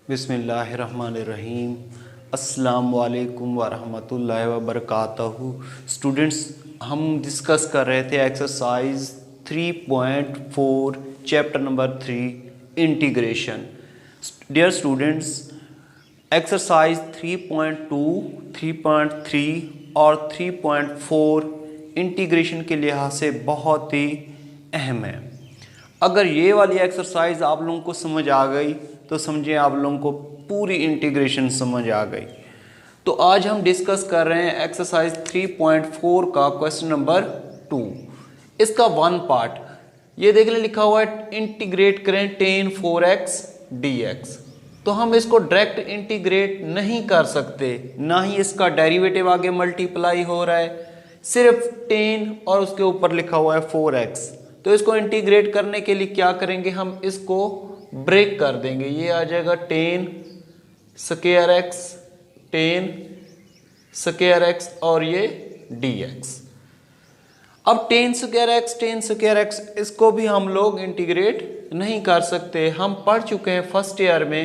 बिस्मिल्लाहिर्रहमानिर्रहीम। अस्सलाम वालेकुम वरहमतुल्लाहि वबरकातहू। स्टूडेंट्स, हम डिस्कस कर रहे थे exercise 3.4 chapter number 3 integration. Dear students, exercise 3.2, 3.3 और 3.4 इंटीग्रेशन के लिहाज से बहुत ही अहम है। अगर ये वाली एक्सरसाइज आप लोगों को समझ आ गई तो समझिए आप लोगों को पूरी इंटीग्रेशन समझ आ गई। तो आज हम डिस्कस कर रहे हैं एक्सरसाइज 3.4 का क्वेश्चन नंबर 2। इसका वन पार्ट ये देख ले, लिखा हुआ है इंटीग्रेट करें tan 4x dx। तो हम इसको डायरेक्ट इंटीग्रेट नहीं कर सकते, ना ही इसका डेरिवेटिव आगे मल्टीप्लाई हो रहा है, सिर्फ tan और उसके ऊपर लिखा हुआ है 4x। तो इसको इंटीग्रेट करने के लिए क्या करेंगे, हम इसको ब्रेक कर देंगे। ये आ जाएगा tan स्क्वायर x और ये dx। अब tan स्क्वायर x इसको भी हम लोग इंटीग्रेट नहीं कर सकते। हम पढ़ चुके हैं फर्स्ट ईयर में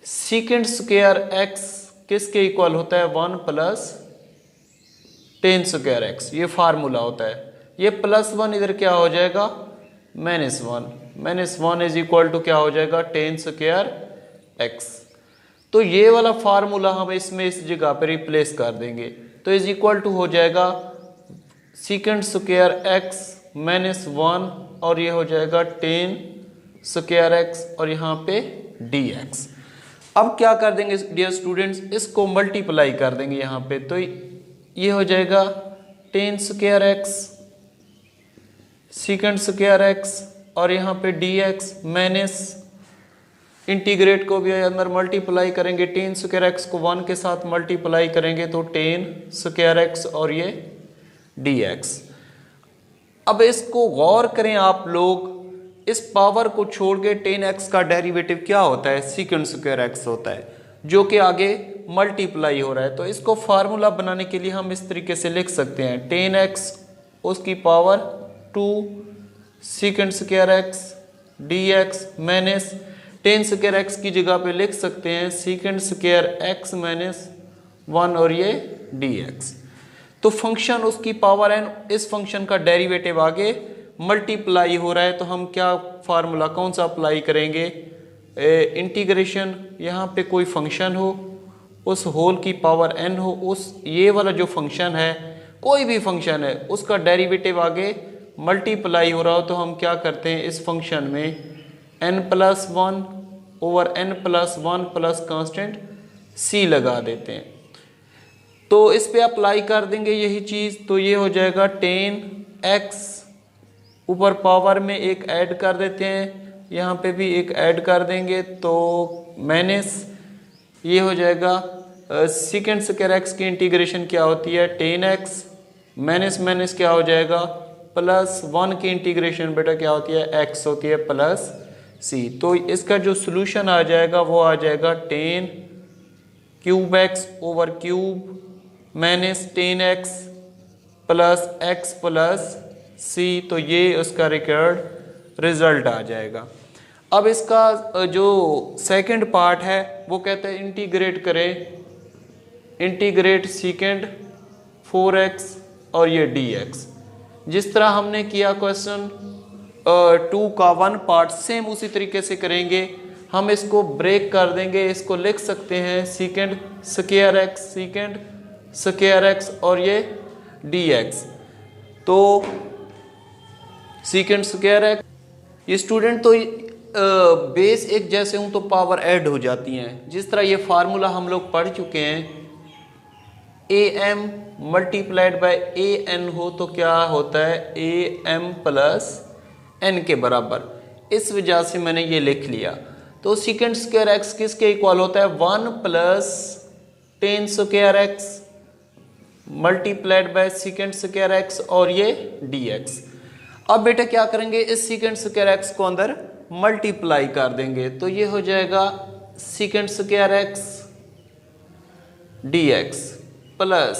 सेकंड स्क्वायर x किसके इक्वल होता है, 1 प्लस tan स्क्वायर x, ये फार्मूला होता है। ये +1 इधर क्या हो जाएगा, -1 इज इक्वल टू क्या हो जाएगा, tan स्क्वायर x। तो ये वाला फार्मूला हम इसमें इस जगह पे रिप्लेस कर देंगे, तो इज इक्वल टू हो जाएगा सेकंड स्क्वायर x -1 और ये हो जाएगा tan स्क्वायर x और यहाँ पे dx। अब क्या कर देंगे डियर स्टूडेंट्स, इसको मल्टीप्लाई कर देंगे यहाँ पे, तो ये हो जाएगा tan square x second square x और यहाँ पे dx माइनस इंटीग्रेट को भी अंदर मल्टीप्लाई करेंगे, tan स्क्वायर x को 1 के साथ मल्टीप्लाई करेंगे तो tan स्क्वायर x और ये dx। अब इसको गौर करें आप लोग, इस पावर को छोड़ के tan x का डेरिवेटिव क्या होता है, सेकंड स्क्वायर x होता है, जो कि आगे मल्टीप्लाई हो रहा है। तो इसको फार्मूला बनाने के लिए हम इस तरीके से लिख सकते हैं, tan x उसकी power 2 second square x dx minus tan square x की जगह पे लिख सकते हैं सेकंड स्क्वायर x माइनस 1 और ये dx। तो फंक्शन उसकी पावर n, इस फंक्शन का डेरिवेटिव आगे मल्टीप्लाई हो रहा है, तो हम क्या फार्मूला कौन सा अप्लाई करेंगे, इंटीग्रेशन, यहाँ पे कोई फंक्शन हो उस होल की पावर n हो, उस ये वाला जो फंक्शन है, कोई भी फंक्शन है उसका डेरिवेटिव आगे मल्टीप्लाई हो रहा हो, तो हम क्या करते हैं इस फंक्शन में n+1 over n+1 plus constant c लगा देते हैं। तो इस पे अप्लाई कर देंगे यही चीज़, तो ये हो जाएगा tan x ऊपर पावर में एक ऐड कर देते हैं, यहाँ पे भी एक ऐड कर देंगे, तो माइनस ये हो जाएगा सेकंड स्क्वायर x की इंटीग्रेशन क्या होती है, tan x माइनस माइनस क्या हो जाएगा, +1 की इंटीग्रेशन बेटा क्या होती है, x होती है प्लस c। तो इसका जो सोल्यूशन आ जाएगा वो आ जाएगा tan cube x over cube minus tan x plus x plus c। तो ये उसका रिकॉर्ड रिजल्ट आ जाएगा। अब इसका जो सेकंड पार्ट है वो कहते हैं इंटीग्रेट करें, इंटीग्रेट सेकंड 4x और ये dx। जिस तरह हमने किया क्वेश्चन 2 का वन पार्ट, सेम उसी तरीके से करेंगे। हम इसको ब्रेक कर देंगे, इसको लिख सकते हैं सेकंड स्क्वायर x और ये dx। तो सेकंड स्क्वायर x, ये स्टूडेंट तो बेस एक जैसे हूं तो पावर ऐड हो जाती हैं। जिस तरह ये फार्मूला हम लोग पढ़ चुके हैं, am मल्टीप्लाइड बाय an हो तो क्या होता है, am प्लस n के बराबर, इस वजह से मैंने ये लिख लिया। तो सेकंड स्क्वायर x किसके इक्वल होता है, 1 plus tan square x multiplied by second square x और ये dx। अब बेटा क्या करेंगे, इस सेकंड स्क्वायर x को अंदर मल्टीप्लाई कर देंगे, तो ये हो जाएगा second square x dx plus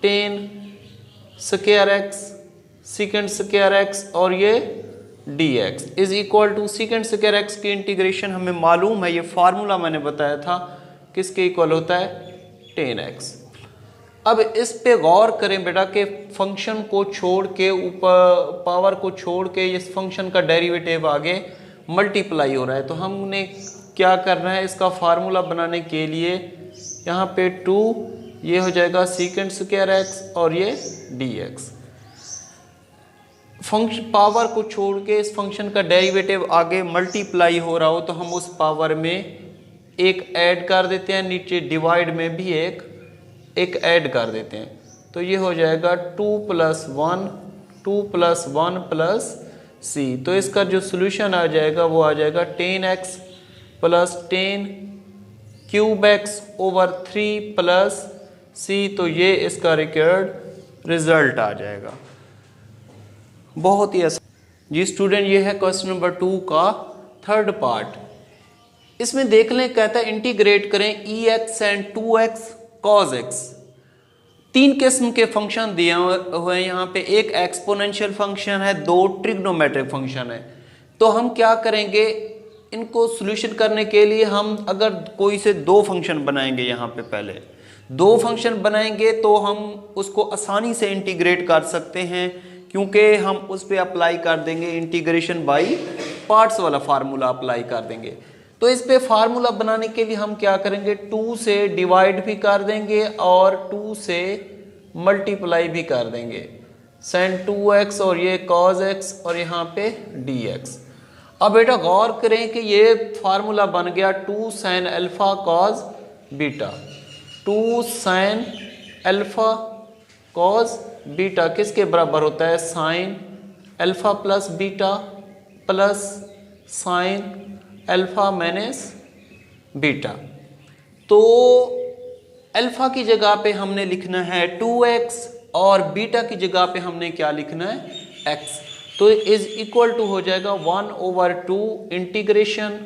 tan square x second square x और ये dx is equal to second square x की इंटीग्रेशन हमें मालूम है, ये फार्मूला मैंने बताया था, किसके इक्वल होता है 10x। अब इस पे गौर करें बेटा कि फंक्शन को छोड़ के ऊपर पावर को छोड़ के इस फंक्शन का डेरिवेटिव आगे मल्टीप्लाई हो रहा है। तो हमने क्या करना है, इसका फार्मूला बनाने के लिए यहाँ पे 2 ये हो जाएगा सीकेंड स्क्वायर एक्स और ये dx। फंक्शन पावर को छोड़ के इस फंक्शन का डेरिवेटिव आगे मल्टीप्लाई हो रहा हो तो हम उस पावर में एक ऐड कर देते हैं, नीचे डिवाइड में भी एक ऐड कर देते हैं। तो ये हो जाएगा 2 + 1 + c। तो इसका जो सोल्यूशन आ जाएगा वो आ जाएगा 10x + 10 cube x over 3 + c। तो ये इसका रिक्वायर्ड रिजल्ट आ जाएगा। बहुत ही आसान जी स्टूडेंट, ये है क्वेश्चन नंबर 2 का थर्ड पार्ट। इसमें देख लें, कहता है इंटीग्रेट करें ex and 2x cos x। 3 किस्म के फंक्शन दिए हुए हैं यहाँ पे, एक एक्सपोनेंशियल फंक्शन है, 2 ट्रिग्नोमेट्रिक फंक्शन है। तो हम क्या करेंगे, इनको सॉल्यूशन करने के लिए हम अगर कोई से 2 फंक्शन बनाएंगे, यहाँ पे पहले 2 फंक्शन बनाएंगे तो हम उसको आसानी से इंटीग्रेट कर सकते हैं, क्योंकि हम उस पर अप्लाई कर देंगे इंटीग्रेशन बाई पार्ट्स वाला फार्मूला अप्लाई कर देंगे। तो इस पे फार्मूला बनाने के लिए हम क्या करेंगे, 2 से डिवाइड भी कर देंगे और 2 से मल्टीप्लाई भी कर देंगे। sin 2x और ये cos x और यहाँ पे dx। अब बेटा गौर करें कि ये फार्मूला बन गया 2 sin alpha cos beta. 2 sin alpha cos beta किसके बराबर होता है, sin alpha plus beta plus sin alpha minus beta. तो अल्फा की जगह पे हमने लिखना है 2x और बीटा की जगह पे हमने क्या लिखना है, x। तो इज इक्वल टू हो जाएगा 1/2 इंटीग्रेशन,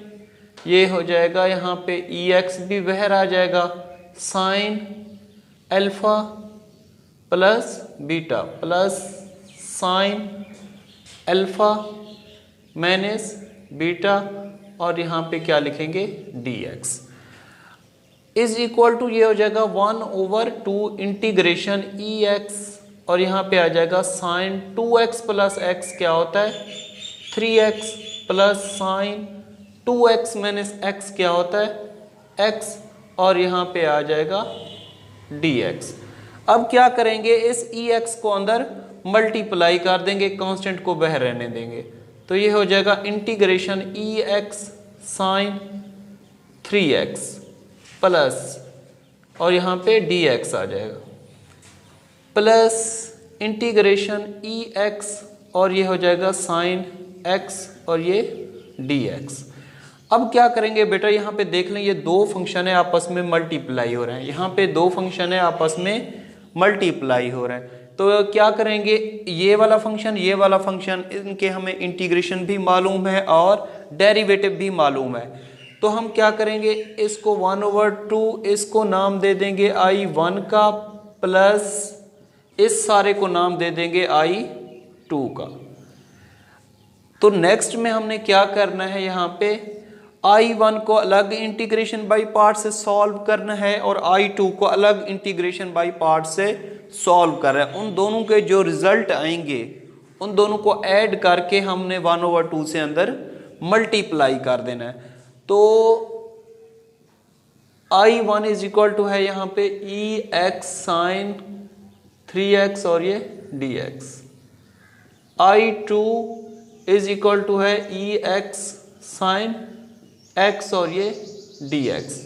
ये हो जाएगा यहाँ पे ex भी बाहर आ जाएगा, sin alpha plus beta plus sin alpha minus beta और यहाँ पे क्या लिखेंगे dx इज इक्वल टू ये हो जाएगा 1/2 इंटीग्रेशन ex और यहाँ पे आ जाएगा sin 2x प्लस x क्या होता है 3x plus sin 2x minus x क्या होता है x और यहाँ पे आ जाएगा dx। अब क्या करेंगे, इस ex को अंदर मल्टीप्लाई कर देंगे, कांस्टेंट को बाहर रहने देंगे। तो ये हो जाएगा integration ex sin 3x plus और यहाँ पे dx आ जाएगा प्लस इंटीग्रेशन ex और ये हो जाएगा sin x और ये dx। अब क्या करेंगे बेटा, यहाँ पे देख लें ये 2 फंक्शन है आपस में मल्टीप्लाई हो रहे हैं, यहाँ पे 2 फंक्शन है आपस में मल्टीप्लाई हो रहे हैं। तो क्या करेंगे, ये वाला फंक्शन इनके हमें इंटीग्रेशन भी मालूम है और डेरिवेटिव भी मालूम है। तो हम क्या करेंगे, इसको 1/2 इसको नाम दे देंगे I1 का प्लस इस सारे को नाम दे देंगे I2 का। तो नेक्स्ट में हमने क्या करना है, यहाँ पे I1 को अलग इंटीग्रेशन बाई पार्ट से सॉल्व करना है और I2 को अलग इंटीग्रेशन बाई पार्ट से सॉल्व करना है। उन दोनों के जो रिजल्ट आएंगे उन दोनों को ऐड करके हमने 1/2 से अंदर मल्टीप्लाई कर देना है। तो I1 इज इक्वल टू है यहाँ पे ex sin 3x और ये dx। I2 is equal to है ex sin x और ये dx।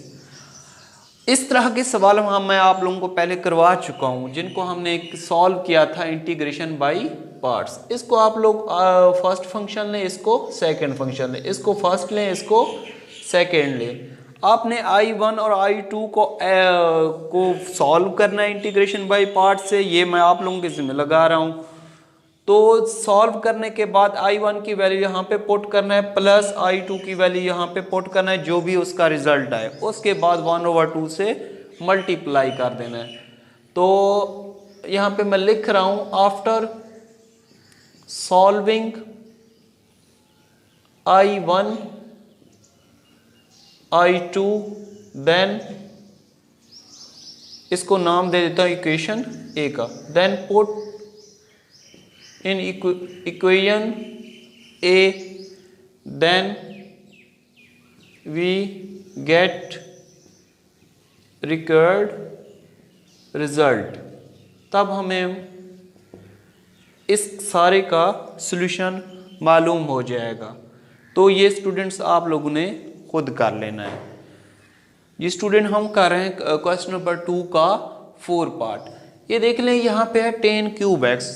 इस तरह के सवाल मैं आप लोगों को पहले करवा चुका हूं, जिनको हमने सॉल्व किया था इंटीग्रेशन बाय पार्ट्स। इसको आप लोग फर्स्ट फंक्शन लें, इसको सेकंड फंक्शन लें, इसको फर्स्ट लें, इसको सेकंड लें। आपने I1 और I2 को सॉल्व करना है इंटीग्रेशन बाय पार्ट से, ये मैं आप लोगों के जिम्मे लगा रहा हूँ। तो सॉल्व करने के बाद I1 की वैल्यू यहाँ पे पुट करना है प्लस I2 की वैल्यू यहाँ पे पुट करना है, जो भी उसका रिजल्ट आए उसके बाद 1/2 से मल्टीप्लाई कर देना है। तो यहाँ पे मैं लिख रहा हूँ after solving I1 I2 then इसको नाम दे देता हूं इक्वेशन ए का। Then put in equation A, then we get required result. तब हमें इस सारे का सॉल्यूशन मालूम हो जाएगा। तो ये स्टूडेंट्स आप लोगों ने खुद कर लेना है। ये स्टूडेंट हम कर रहे हैं क्वेश्चन नंबर 2 का 4 पार्ट। ये देख लें यहाँ पे है 10 क्यूब एक्स।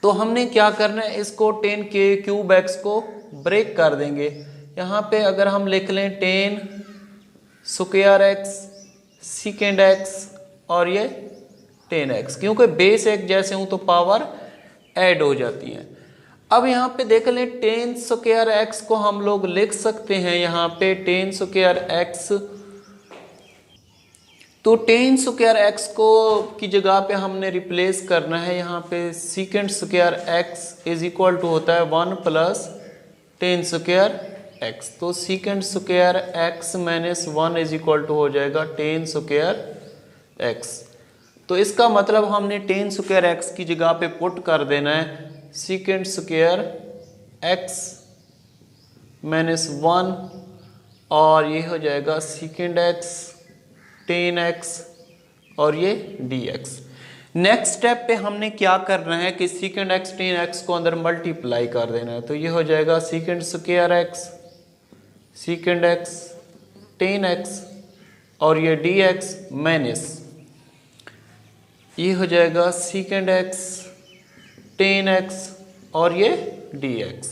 तो हमने क्या करना है, इसको 10 के क्यूब एक्स को ब्रेक कर देंगे। यहाँ पे अगर हम लिख लें 10 स्क्वायर एक्स सेकेंड एक्स और ये 10x, क्योंकि बेस एक जैसे हूं तो पावर ऐड हो जाती है। अब यहाँ पे देख लें 10 स्क्वायर एक्स को हम लोग लिख सकते हैं यहाँ पे 10 स्क्वायर एक्स। तो 10 स्क्वायर एक्स को की जगह पे हमने रिप्लेस करना है यहाँ पे second square x is equal to होता है 1 प्लस 10 स्क्वायर एक्स। तो second square x minus 1 is equal to हो जाएगा 10 स्क्वायर एक्स। तो इसका मतलब हमने 10 स्क्वायर एक्स की जगह पे पुट कर देना है सेकेंड स्क्वायर एक्स माइनस 1 और ये हो जाएगा सेकेंड एक्स 10x और ये dx। नेक्स्ट स्टेप पे हमने क्या करना है कि सेकेंड एक्स 10x को अंदर मल्टीप्लाई कर देना है। तो ये हो जाएगा second square x second x 10x और ये dx माइनस ये हो जाएगा सेकेंड एक्स 10x और ये dx।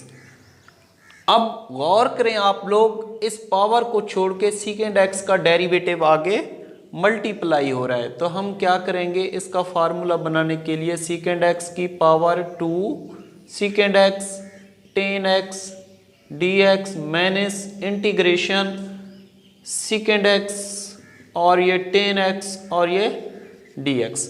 अब गौर करें आप लोग, इस पावर को छोड़ के सेकेंड एक्स का डेरिवेटिव आगे मल्टीप्लाई हो रहा है। तो हम क्या करेंगे, इसका फार्मूला बनाने के लिए सेकेंड एक्स की power 2 second x 10x dx minus integration second x और ये 10x और ये dx।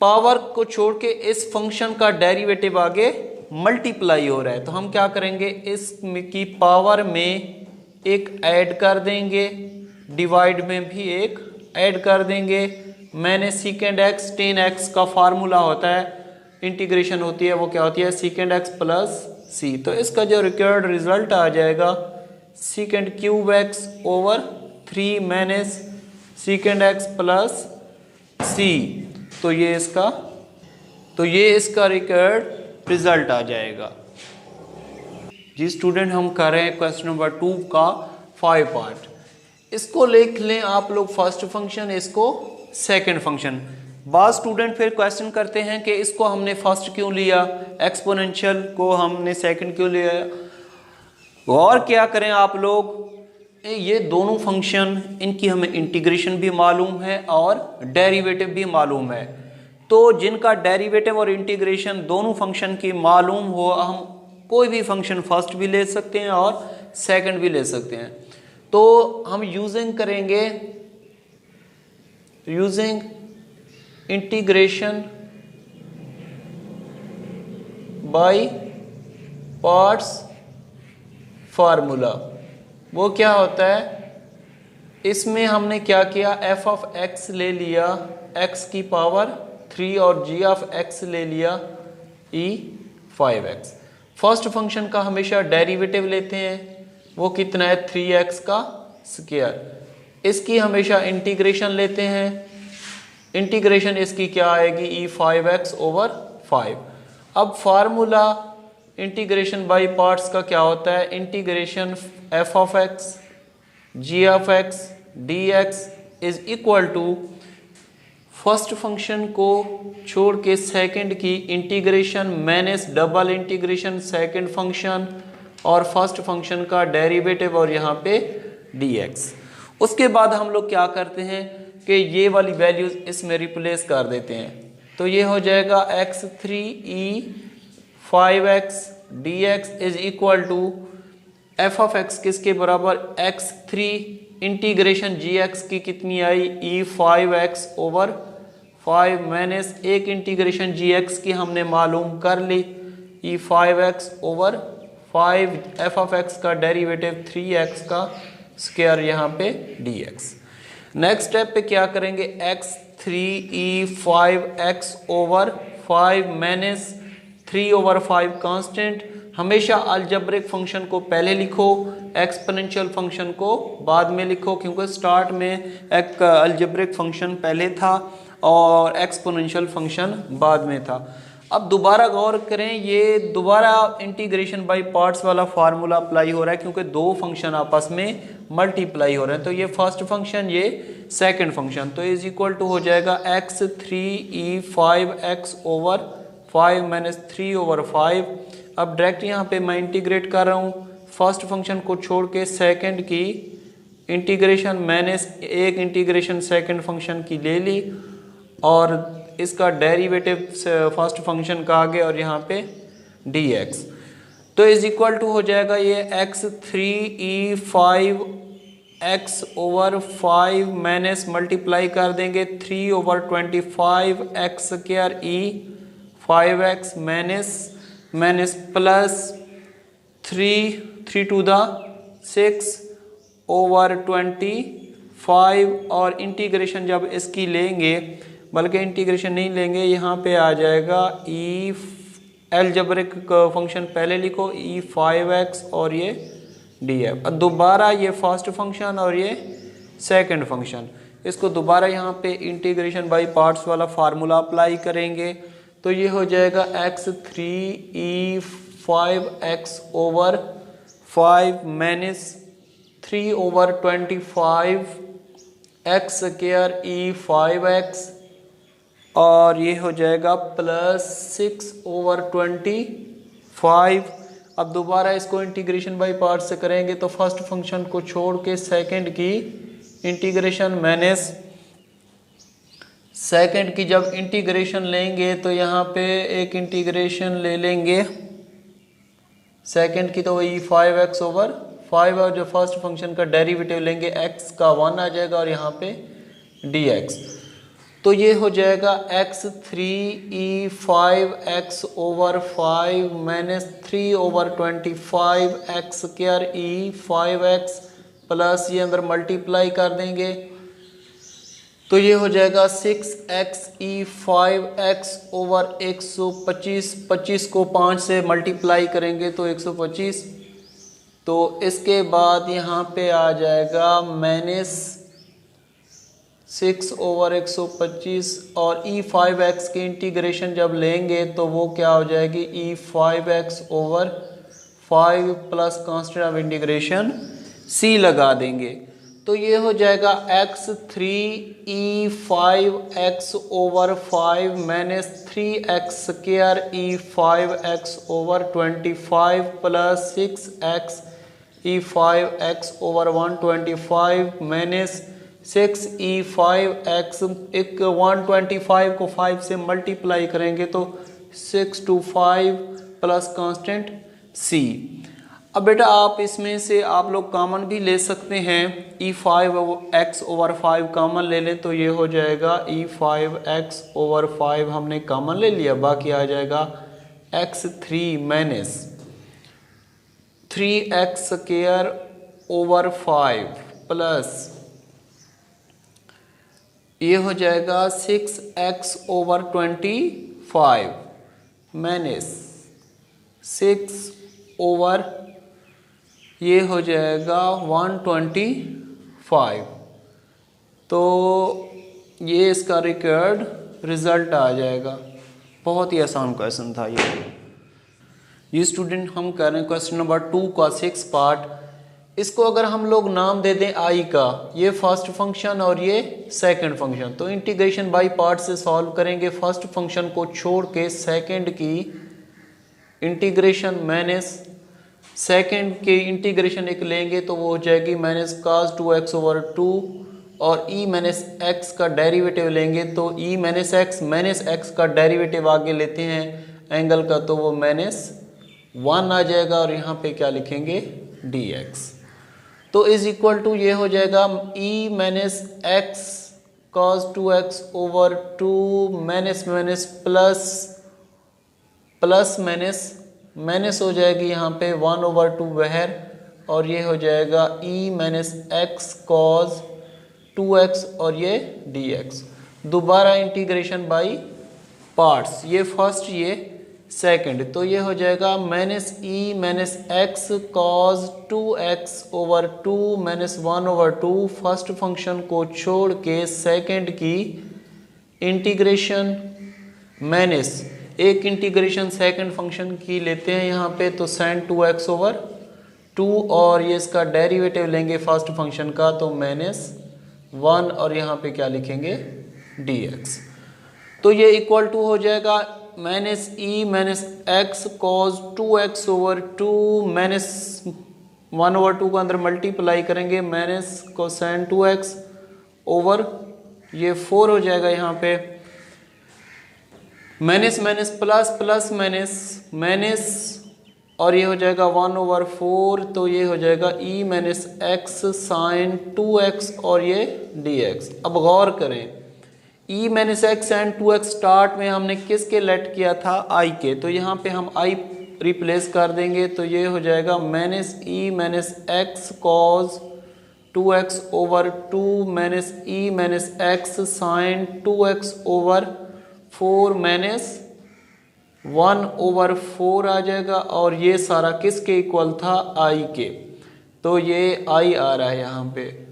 पावर को छोड़ के इस फंक्शन का डेरिवेटिव आगे मल्टीप्लाई हो रहा है। तो हम क्या करेंगे, इसकी पावर में एक ऐड कर देंगे, डिवाइड में भी एक ऐड कर देंगे। मैंने सेकेंड एक्स 10x का फार्मूला होता है, इंटीग्रेशन होती है, वो क्या होती है सेकेंड एक्स प्लस सी। तो इसका जो रिक्वायर्ड रिजल्ट आ जाएगा second cube x over 3 minus second x plus C. तो ये इसका रिक्वायर्ड रिजल्ट आ जाएगा। जी स्टूडेंट हम कर रहे हैं क्वेश्चन नंबर 2 का 5 पार्ट। इसको लिख लें आप लोग फर्स्ट फंक्शन, इसको सेकंड फंक्शन। बाद स्टूडेंट फिर क्वेश्चन करते हैं कि इसको हमने फर्स्ट क्यों लिया, एक्सपोनेंशियल को हमने सेकंड क्यों लिया। और क्या करें आप लोग, ये दोनों फंक्शन इनकी हमें इंटीग्रेशन भी मालूम है और डेरिवेटिव भी मालूम है। तो जिनका डेरिवेटिव और इंटीग्रेशन दोनों फंक्शन की मालूम हो, हम कोई भी फंक्शन फर्स्ट भी ले सकते हैं और सेकंड भी ले सकते हैं। तो हम यूजिंग करेंगे इंटीग्रेशन बाय पार्ट्स फार्मूला। वो क्या होता है, इसमें हमने क्या किया, f ऑफ x ले लिया x की पावर 3 और g ऑफ x ले लिया e5x। फर्स्ट फंक्शन का हमेशा डेरिवेटिव लेते हैं, वो कितना है 3x का स्क्वायर। इसकी हमेशा इंटीग्रेशन लेते हैं, इंटीग्रेशन इसकी क्या आएगी e5x ओवर 5। अब फार्मूला इंटीग्रेशन बाय पार्ट्स का क्या होता है, integration f of x g of x dx is equal to first function को छोड़ के सेकंड की integration minus double integration second function और फर्स्ट फंक्शन का डेरिवेटिव और यहाँ पे dx। उसके बाद हम लोग क्या करते हैं कि ये वाली वैल्यूज इसमें रिप्लेस कर देते हैं। तो ये हो जाएगा x3 e5x dx is equal to f of x किसके बराबर, x3 इंटीग्रेशन gx की कितनी आई e5x ओवर 5 माइनस एक इंटीग्रेशन gx की हमने मालूम कर ली e5x over 5 F of x का डेरिवेटिव 3x का स्क्वायर यहाँ पे dx। नेक्स्ट स्टेप पे क्या करेंगे, x3e5x ओवर 5 माइनस 3/5 कांस्टेंट। हमेशा अलजेब्रिक फंक्शन को पहले लिखो, एक्सपोनेंशियल फंक्शन को बाद में लिखो, क्योंकि स्टार्ट में एक अलजेब्रिक फंक्शन पहले था और एक्सपोनेंशियल फंक्शन बाद में था। अब दोबारा गौर करें, ये दोबारा इंटीग्रेशन बाय पार्ट्स वाला फार्मूला अप्लाई हो रहा है, क्योंकि दो फंक्शन आपस में मल्टीप्लाई हो रहे हैं। तो ये फर्स्ट फंक्शन, ये सेकंड फंक्शन, तो इज इक्वल टू हो जाएगा x3e5x ओवर 5 माइनस 3/5। अब डायरेक्ट यहाँ पे मैं इंटीग्रेट कर रहा हूँ, फर्स्ट फंक्शन को छोड़ के सेकंड की इंटीग्रेशन माइनस एक इंटीग्रेशन सेकंड फंक्शन की ले ली और इसका डेरिवेटिव फर्स्ट फंक्शन का आगे और यहाँ पे dx। तो इज इक्वल टू हो जाएगा ये x3e5x ओवर 5 माइनस मल्टीप्लाई कर देंगे 3/25x square e 5x minus plus 3 to the 6 over 25 और इंटीग्रेशन जब इसकी लेंगे, बल्कि इंटीग्रेशन नहीं लेंगे, यहाँ पे आ जाएगा ई अलजेब्रिक फंक्शन पहले लिखो e5x और ये df। दोबारा ये फर्स्ट फंक्शन और ये सेकंड फंक्शन, इसको दोबारा यहाँ पे इंटीग्रेशन बाय पार्ट्स वाला फार्मूला अप्लाई करेंगे। तो ये हो जाएगा x3e5x over 5 minus 3/25x square e5x और ये हो जाएगा प्लस 6/25। अब दोबारा इसको इंटीग्रेशन बाय पार्ट से करेंगे तो फर्स्ट फंक्शन को छोड़ के सेकंड की इंटीग्रेशन माइनस सेकंड की जब इंटीग्रेशन लेंगे तो यहाँ पे एक इंटीग्रेशन ले लेंगे सेकंड की, तो वही 5x ओवर 5 और जो फर्स्ट फंक्शन का डेरिवेटिव लेंगे x का 1 आ जाएगा और यहाँ पे dx। तो ये हो जाएगा x3e5x over 5 minus 3/25x square e5x plus ये अंदर मल्टीप्लाई कर देंगे तो ये हो जाएगा 6xe5x ओवर 125। 25 को 5 से मल्टीप्लाई करेंगे तो 125। तो इसके बाद यहाँ पे आ जाएगा माइनस 6/125 और e5x की इंटीग्रेशन जब लेंगे तो वो क्या हो जाएगी e5x over 5 plus constant of integration c लगा देंगे। तो ये हो जाएगा x3e5x over 5 minus 3x square e5x over 25 plus 6x e5x over 125 minus 6e5x। एक 125 को 5 से मल्टीप्लाई करेंगे तो 6 to 5 प्लस कांस्टेंट c। अब बेटा आप इसमें से आप लोग कॉमन भी ले सकते हैं, e5x ओवर 5 कॉमन ले लें तो ये हो जाएगा e5x ओवर 5 हमने कॉमन ले लिया, बाकी आ जाएगा x3 minus 3x square over 5 plus ये हो जाएगा 6x ओवर 25 माइनस 6 ओवर ये हो जाएगा 125। तो ये इसका रिकॉर्ड रिजल्ट आ जाएगा। बहुत ही आसान क्वेश्चन था ये स्टूडेंट हम कर रहे हैं क्वेश्चन नंबर 2 का 6 पार्ट। इसको अगर हम लोग नाम दे दें आई का, ये फर्स्ट फंक्शन और ये सेकंड फंक्शन, तो इंटीग्रेशन बाय पार्ट से सॉल्व करेंगे। फर्स्ट फंक्शन को छोड़ के सेकंड की इंटीग्रेशन माइनस सेकंड की इंटीग्रेशन एक लेंगे तो वो हो जाएगी माइनस cos 2x ओवर 2 और e माइनस एक्स का डेरिवेटिव लेंगे तो e माइनस एक्स का डेरिवेटिव आगे लेते हैं एंगल का तो वो माइनस 1 आ जाएगा और यहाँ पे क्या लिखेंगे dx। तो इज इक्वल टू ये हो जाएगा e minus x cos 2x over 2 minus minus plus plus minus minus हो जाएगी यहाँ पे 1/2 वहर, और ये हो जाएगा e minus x cause 2x और ये dx। दोबारा इंटीग्रेशन बाई पार्ट्स, ये फर्स्ट ये सेकंड, तो ये हो जाएगा minus e minus x cos 2x/2 minus 1/2 first function को छोड़ के सेकंड की इंटीग्रेशन माइनस एक इंटीग्रेशन सेकंड फंक्शन की लेते हैं यहाँ पे, तो sin 2x/2 और ये इसका डेरिवेटिव लेंगे फर्स्ट फंक्शन का, तो -1 और यहाँ पे क्या लिखेंगे dx। तो ये इक्वल टू हो जाएगा minus e minus x cos 2x/2 minus 1/2 को अंदर मल्टीप्लाई करेंगे माइनस कोसाइन 2x ओवर ये 4 हो जाएगा यहाँ पे, minus minus plus plus minus minus और ये हो जाएगा 1/4, तो ये हो जाएगा e minus x sine 2x और ये dx। अब गौर करें e minus x sine 2x start में हमने किसके लेट किया था i के, तो यहाँ पे हम i रिप्लेस कर देंगे, तो ये हो जाएगा minus e minus x cos 2x/2 minus e minus x sine 2x/4 minus 1/4 आ जाएगा, और ये सारा किसके इक्वल था i के, तो ये i आ रहा है यहाँ पे।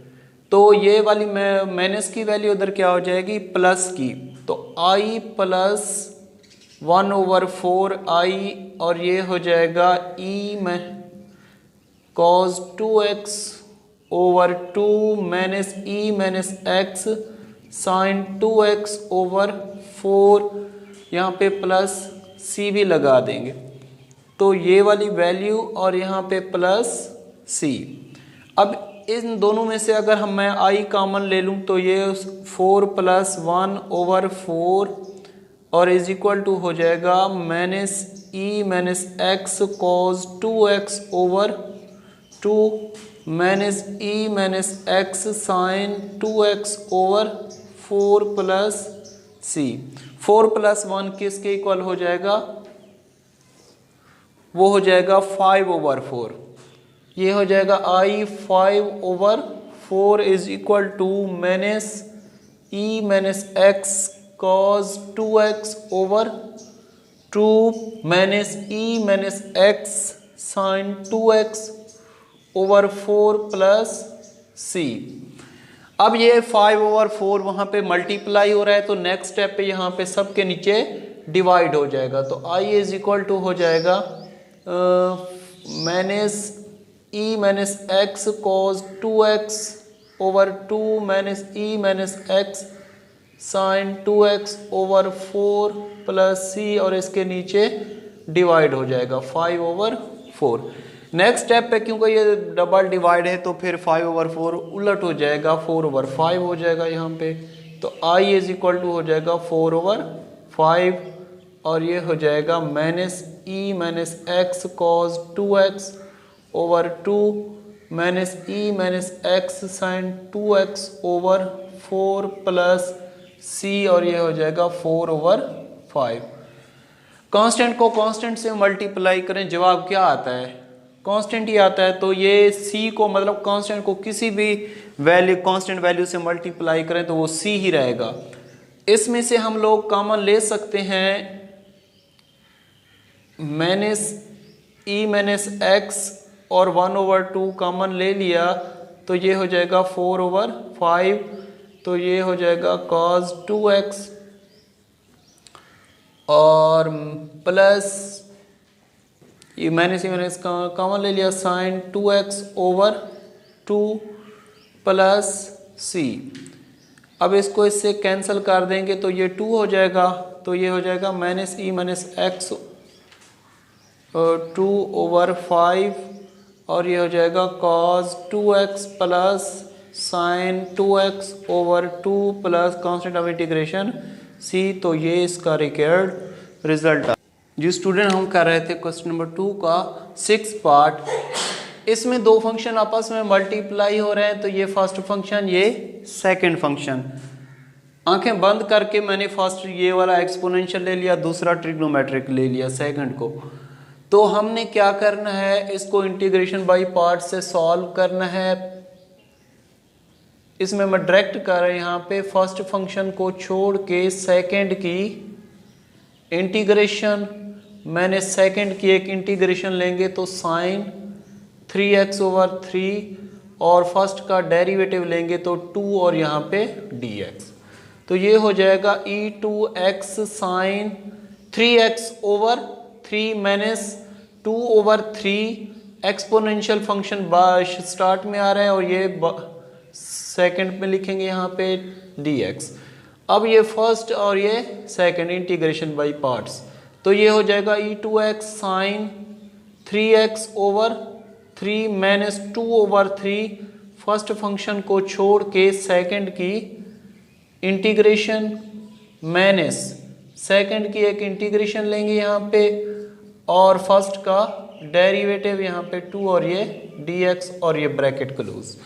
तो ये वाली माइनस की वैल्यू उधर क्या हो जाएगी प्लस की, तो i प्लस 1/4 i और ये हो जाएगा e में cos 2x/2 minus e minus x sine 2x/4, यहाँ पे प्लस c भी लगा देंगे, तो ये वाली वैल्यू और यहाँ पे प्लस c। अब इन दोनों में से अगर मैं i कॉमन ले लूँ तो ये 4 + 1/4 और इज इक्वल टू हो जाएगा minus e minus x cos 2x/2 minus e minus x sine 2x/4 plus c। 4 + 1 किसके इक्वल हो जाएगा, वो हो जाएगा 5/4, ये हो जाएगा i 5/4 is equal to minus e minus x cos 2x/2 minus e minus x sine 2x/4 plus c। अब ये 5/4 वहाँ पे मल्टीप्लाई हो रहा है, तो नेक्स्ट स्टेप पे यहाँ पे सबके नीचे डिवाइड हो जाएगा, तो i इज इक्वल टू हो जाएगा minus e minus x cos 2x/2 minus e minus x sine 2x/4 plus c और इसके नीचे डिवाइड हो जाएगा 5/4। नेक्स्ट स्टेप पे क्योंकि ये डबल डिवाइड है तो फिर 5/4 उलट हो जाएगा 4/5 हो जाएगा यहाँ पे, तो i इज इक्वल टू हो जाएगा 4/5 और ये हो जाएगा minus e minus x cos 2x/2 minus e minus x sine 2x/4 plus c और ये हो जाएगा 4/5। कांस्टेंट को कांस्टेंट से मल्टीप्लाई करें, जवाब क्या आता है, कांस्टेंट ही आता है, तो ये c को मतलब कांस्टेंट को किसी भी वैल्यू कांस्टेंट वैल्यू से मल्टीप्लाई करें तो वो c ही रहेगा। इसमें से हम लोग कॉमन ले सकते हैं माइनस ई माइनस एक्स और 1/2 कॉमन ले लिया, तो ये हो जाएगा 4/5, तो ये हो जाएगा cos 2x और प्लस ये माइनस कॉमन ले लिया साइन 2x/2 प्लस c। अब इसको इससे कैंसिल कर देंगे तो ये 2 हो जाएगा, तो ये हो जाएगा माइनस ई माइनस एक्स 2/5 और ये हो जाएगा cos 2x plus sign 2x/2 plus constant of integration c। तो ये इसका रिक्वायर्ड रिजल्ट है। जो स्टूडेंट हम कर रहे थे क्वेश्चन नंबर 2 का 6 पार्ट, इसमें दो फंक्शन आपस में मल्टीप्लाई हो रहे हैं, तो ये फर्स्ट फंक्शन ये सेकंड फंक्शन। आंखें बंद करके मैंने फर्स्ट ये वाला एक्सपोनेंशियल ले लिया, दूसरा ट्रिग्नोमेट्रिक ले लिया सेकंड को, तो हमने क्या करना है, इसको इंटीग्रेशन बाय पार्ट से सॉल्व करना है। इसमें मैं डायरेक्ट कर रहा हूं, यहाँ पे फर्स्ट फंक्शन को छोड़ के सेकंड की इंटीग्रेशन, मैंने सेकंड की एक इंटीग्रेशन लेंगे तो साइन 3x/3 और फर्स्ट का डेरिवेटिव लेंगे तो 2 और यहाँ पे dx। तो ये हो जाएगा e2x sine 3x/3 minus 2/3 exponential function start में आ रहा है और ये सेकंड में लिखेंगे यहाँ पे dx। अब ये फर्स्ट और ये सेकंड इंटीग्रेशन बाय पार्ट्स, तो ये हो जाएगा e2x sine 3x/3 minus 2/3 first function को छोड़ के सेकंड की इंटीग्रेशन माइनस सेकंड की एक इंटीग्रेशन लेंगे यहाँ पे और फर्स्ट का डेरिवेटिव यहाँ पे 2 और ये dx और ये ब्रैकेट क्लोज।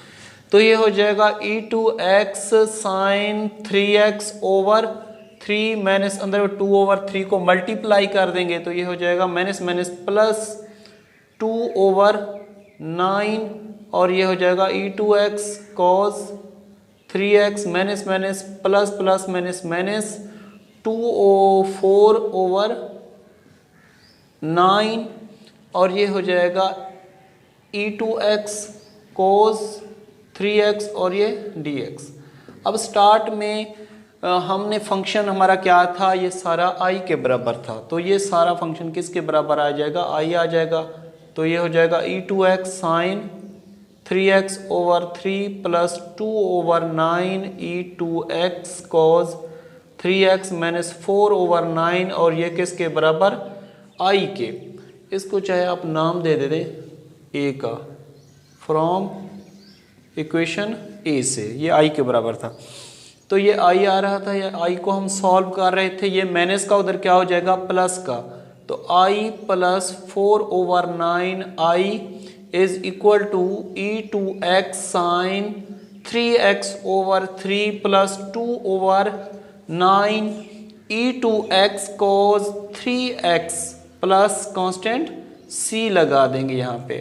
तो ये हो जाएगा e2x साइन 3x/3 माइनस अंदर 2/3 को मल्टीप्लाई कर देंगे तो ये हो जाएगा माइनस माइनस प्लस 2/9 और ये हो जाएगा e2x cos 3x minus minus plus plus minus minus 4/9 और ये हो जाएगा e2x cos 3x और ये dx। अब स्टार्ट में हमने फंक्शन हमारा क्या था, ये सारा i के बराबर था, तो ये सारा फंक्शन किसके बराबर आ जाएगा, i आ जाएगा। तो ये हो जाएगा e2x sine 3x/3 plus 2/9 e2x cos 3x minus 4/9 और ये किसके बराबर, i के। इसको चाहे आप नाम दे दें a का, फ्रॉम इक्वेशन a से, ये i के बराबर था। तो ये i आ रहा था, ये i को हम सॉल्व कर रहे थे, ये माइनस का उधर क्या हो जाएगा प्लस का, तो i plus 4/9 i is equal to e2x sine 3x/3 plus 2/9 e2x cos 3x plus constant c लगा देंगे यहाँ पे।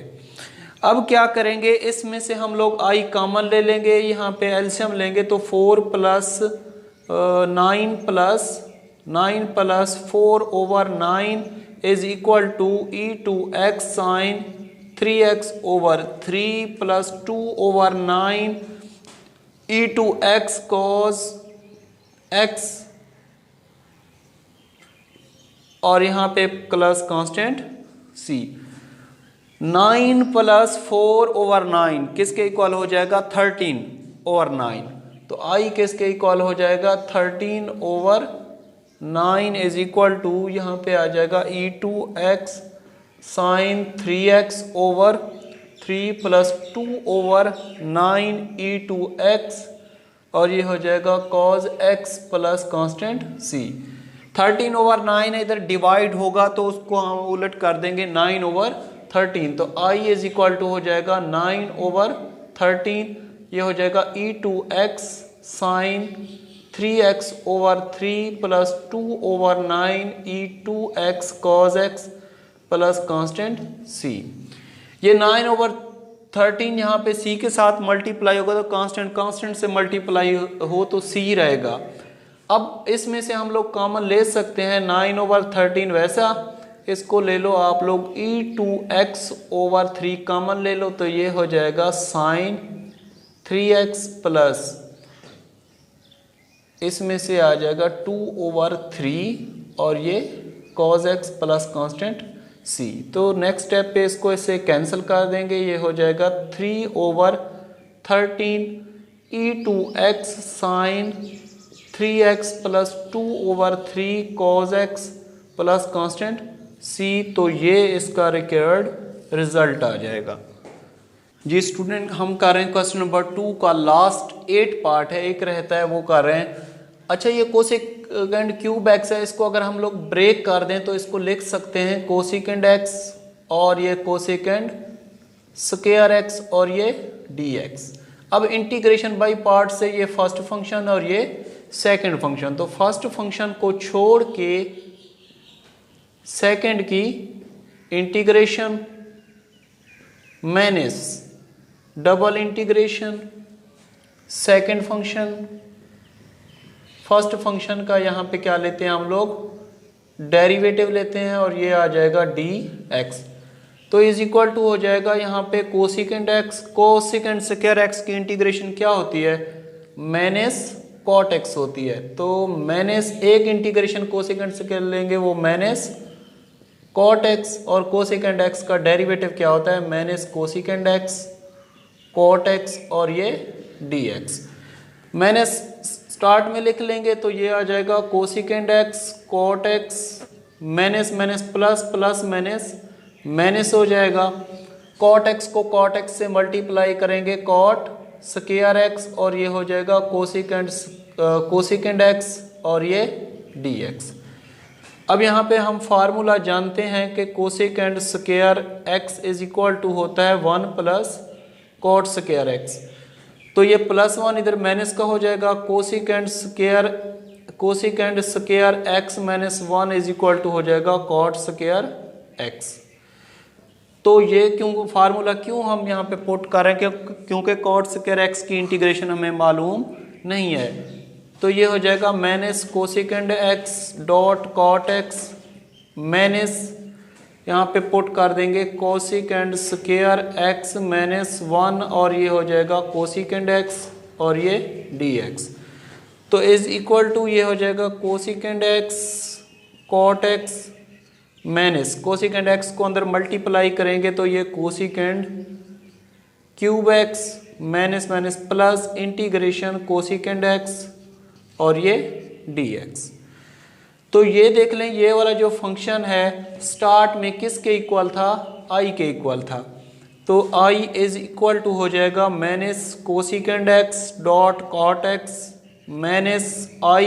अब क्या करेंगे, इसमें से हम लोग i कॉमन ले लेंगे, यहाँ पे एलसीएम लेंगे तो 4 plus 9 plus 4/9 is equal to e2x sine 3x/3 plus 2/9 e2x cos x और यहाँ पे प्लस कांस्टेंट c। 9 प्लस 4/9 किसके इक्वल हो जाएगा 13/9, तो i किसके इक्वल हो जाएगा 13/9 इज इक्वल टू यहाँ पे आ जाएगा e2x sine 3x/3 plus 2/9 e2x और ये हो जाएगा cos x plus constant c। 13/9 इधर डिवाइड होगा तो उसको हम उलट कर देंगे 9/13, तो i इज इक्वल टू हो जाएगा 9/13, ये हो जाएगा e2x sine 3x/3 plus 2/9 e2x cos x plus constant c। ये 9/13 यहाँ पे c के साथ मल्टीप्लाई होगा तो कांस्टेंट से मल्टीप्लाई हो तो c रहेगा। अब इसमें से हम लोग कॉमन ले सकते हैं 9/13, वैसा इसको ले लो आप लोग e2x/3 कॉमन ले लो तो ये हो जाएगा साइन 3x प्लस इसमें से आ जाएगा 2/3 और ये cos x plus constant c। तो नेक्स्ट स्टेप पे इसको इससे कैंसिल कर देंगे, ये हो जाएगा 3/13 e2x sine 3x plus 2/3 cos x plus constant c। तो ये इसका रिक्वायर्ड रिजल्ट आ जाएगा। जी स्टूडेंट, हम कर रहे हैं क्वेश्चन नंबर 2 का लास्ट 8 पार्ट है, एक रहता है वो कर रहे हैं। अच्छा, ये कोसेकेंड क्यूब एक्स है, इसको अगर हम लोग ब्रेक कर दें तो इसको लिख सकते हैं कोसेकेंड एक्स और ये कोसेकेंड स्क्वायर एक्स और ये dx। अब इंटीग्रेशन बाय पार्ट से ये फर्स्ट फंक्शन और ये सेकंड फंक्शन, तो फर्स्ट फंक्शन को छोड़ के सेकंड की integration minus double integration second function. First function का यहाँ पे क्या लेते हैं हम लोग, डेरिवेटिव लेते हैं और ये आ जाएगा dx। तो इज इक्वल टू हो जाएगा यहाँ पे cosecant x, cosecant square x की इंटीग्रेशन क्या होती है, माइनस कॉट x होती है। तो माइनस एक इंटीग्रेशन कोसिकेंड स्क्वायर लेंगे वो माइनस कॉट x, और कोसिकेंड x का डेरिवेटिव क्या होता है, minus cosecant x cot x और ये dx। माइनस स्टार्ट में लिख लेंगे तो ये आ जाएगा cosecant x cot x minus minus plus plus minus minus हो जाएगा। कॉट x को कॉट x से मल्टीप्लाई करेंगे कॉट स्क्वायर x और ये हो जाएगा कोसिकेंड x और ये dx। अब यहाँ पे हम फार्मूला जानते हैं कि cosecant square x is equal to होता है 1 प्लस कॉट स्क्वायर x। तो ये प्लस 1 इधर माइनस का हो जाएगा, cosecant square x minus 1 is equal to हो जाएगा कॉट स्क्वायर x। तो ये क्यों फार्मूला क्यों हम यहाँ पे पुट कर रहे हैं, क्योंकि कॉट स्क्वायर x की इंटीग्रेशन हमें मालूम नहीं है। तो ये हो जाएगा minus cosecant x dot cot x minus यहाँ पे पुट कर देंगे कोसिकेंड स्क्वायर x माइनस 1 और ये हो जाएगा कोसिकेंड x और ये dx। तो इज इक्वल टू ये हो जाएगा cosecant x cot x minus cosecant x को अंदर मल्टीप्लाई करेंगे तो ये cosecant cube x minus minus plus integration cosecant x और ये dx। तो ये देख लें, ये वाला जो फंक्शन है स्टार्ट में किसके इक्वल था, i के इक्वल था। तो i इज इक्वल टू हो जाएगा minus cosecant x dot cot x minus i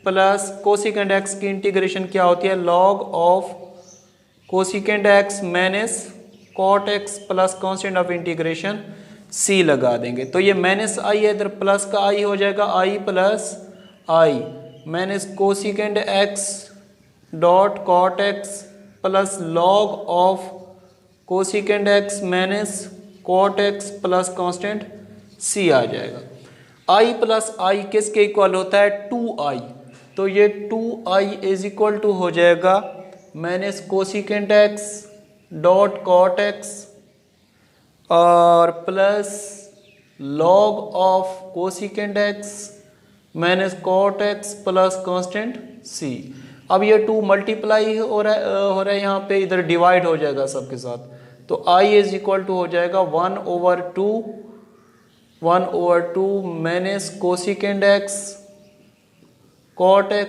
plus cosecant x की इंटीग्रेशन क्या होती है, log of cosecant x minus cot x plus constant of integration c लगा देंगे। तो ये माइनस i है, इधर प्लस का i हो जाएगा, i plus i minus cosecant x dot cot x plus log of cosecant x minus cot x plus constant c आ जाएगा। i प्लस i किसके इक्वल होता है, 2i। तो ये 2i इज इक्वल टू हो जाएगा minus cosecant x dot cot x और plus log of cosecant x minus cot x plus constant c। अब ये 2 मल्टीप्लाई हो रहा है यहाँ पे, इधर डिवाइड हो जाएगा सबके साथ। तो i इज इक्वल टू हो जाएगा 1/2 minus cosecant x cot x